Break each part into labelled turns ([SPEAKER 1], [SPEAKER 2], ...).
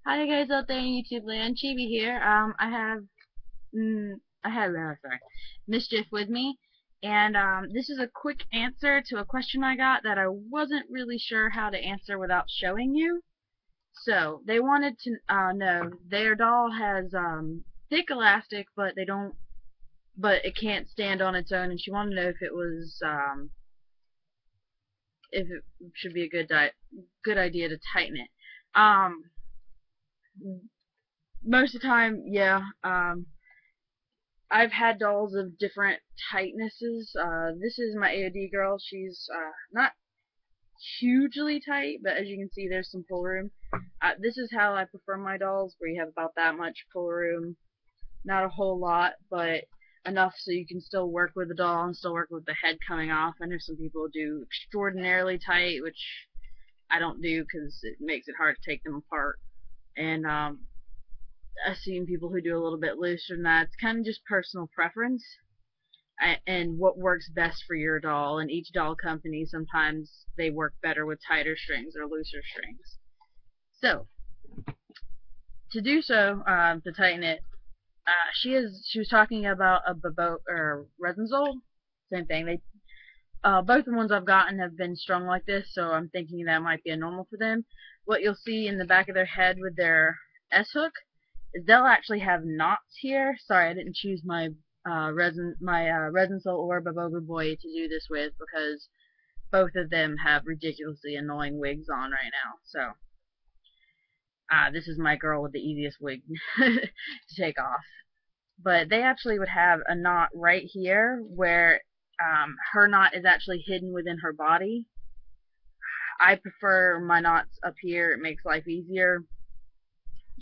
[SPEAKER 1] Hi guys out there in YouTube land, Chibi here. Sorry, Mischief with me, and this is a quick answer to a question I got that I wasn't really sure how to answer without showing you. So they wanted to know their doll has thick elastic, but it can't stand on its own, and she wanted to know if it should be a good idea to tighten it. Most of the time, yeah. I've had dolls of different tightnesses. This is my AOD girl. She's not hugely tight, but as you can see, there's some pull room. This is how I prefer my dolls, where you have about that much pull room. Not a whole lot, but enough so you can still work with the doll and still work with the head coming off. I know some people do extraordinarily tight, which I don't do because it makes it hard to take them apart. And I've seen people who do a little bit looser than that. It's kind of just personal preference and what works best for your doll. And each doll company, sometimes they work better with tighter strings or looser strings. So, to do so, to tighten it, she was talking about a babo or resin sole. Same thing. Both the ones I've gotten have been strung like this, so I'm thinking that might be a normal for them. What you'll see in the back of their head with their S hook is they'll actually have knots here. Sorry, I didn't choose my resin sole or Baboga Boy to do this with because both of them have ridiculously annoying wigs on right now. So this is my girl with the easiest wig to take off. But they actually would have a knot right here where her knot is actually hidden within her body. I prefer my knots up here. It makes life easier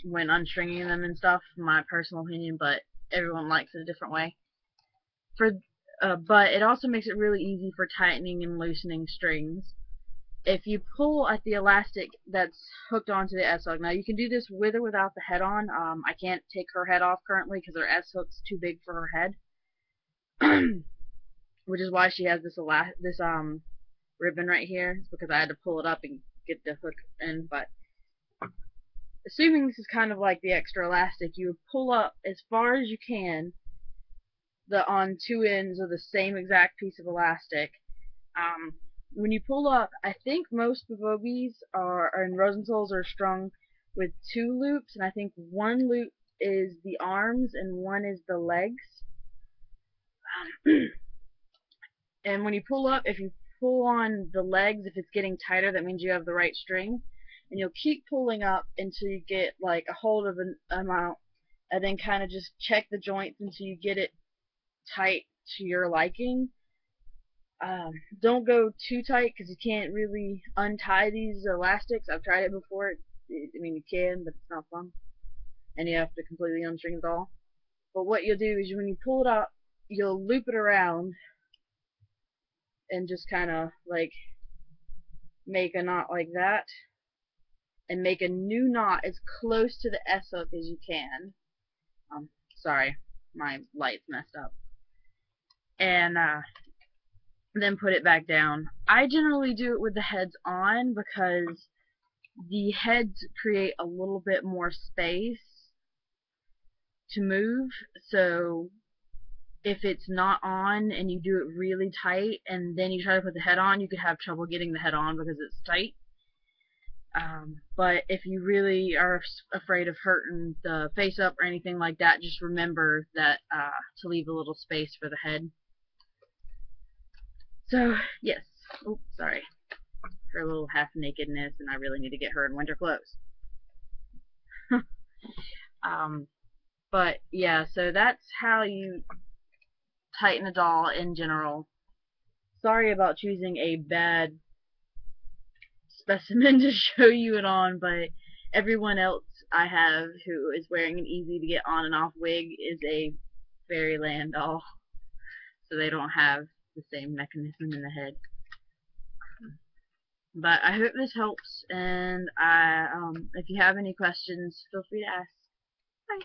[SPEAKER 1] when unstringing them and stuff, my personal opinion, but everyone likes it a different way. But it also makes it really easy for tightening and loosening strings. If you pull at the elastic that's hooked onto the S hook, now you can do this with or without the head on. I can't take her head off currently because her S hook's too big for her head, which is why she has this ribbon right here. It's because I had to pull it up and get the hook in. But assuming this is kind of like the extra elastic, you would pull up as far as you can on two ends of the same exact piece of elastic. When you pull up, I think most Bobogis and Rosensols are strung with two loops, and I think one loop is the arms and one is the legs. And when you pull up, if you pull on the legs, if it's getting tighter, that means you have the right string. And you'll keep pulling up until you get like a hold of an amount, and then kind of just check the joints until you get it tight to your liking. Don't go too tight because you can't really untie these elastics. I've tried it before. I mean, you can, but it's not fun. And you have to completely unstring it all. But what you'll do is when you pull it up, you'll loop it around and just kind of like make a knot like that. And make a new knot as close to the S hook as you can. Sorry, my light's messed up. And then put it back down. I generally do it with the heads on because the heads create a little bit more space to move. So if it's not on and you do it really tight and then you try to put the head on, you could have trouble getting the head on because it's tight. But if you really are afraid of hurting the face up or anything like that, just remember that to leave a little space for the head. So, yes. Oops, sorry. Her little half nakedness, and I really need to get her in winter clothes. But yeah, so that's how you tighten a doll in general. Sorry about choosing a bad specimen to show you it on, but everyone else I have who is wearing an easy to get on and off wig is a Fairyland doll, so they don't have the same mechanism in the head. But I hope this helps, and if you have any questions, feel free to ask. Bye.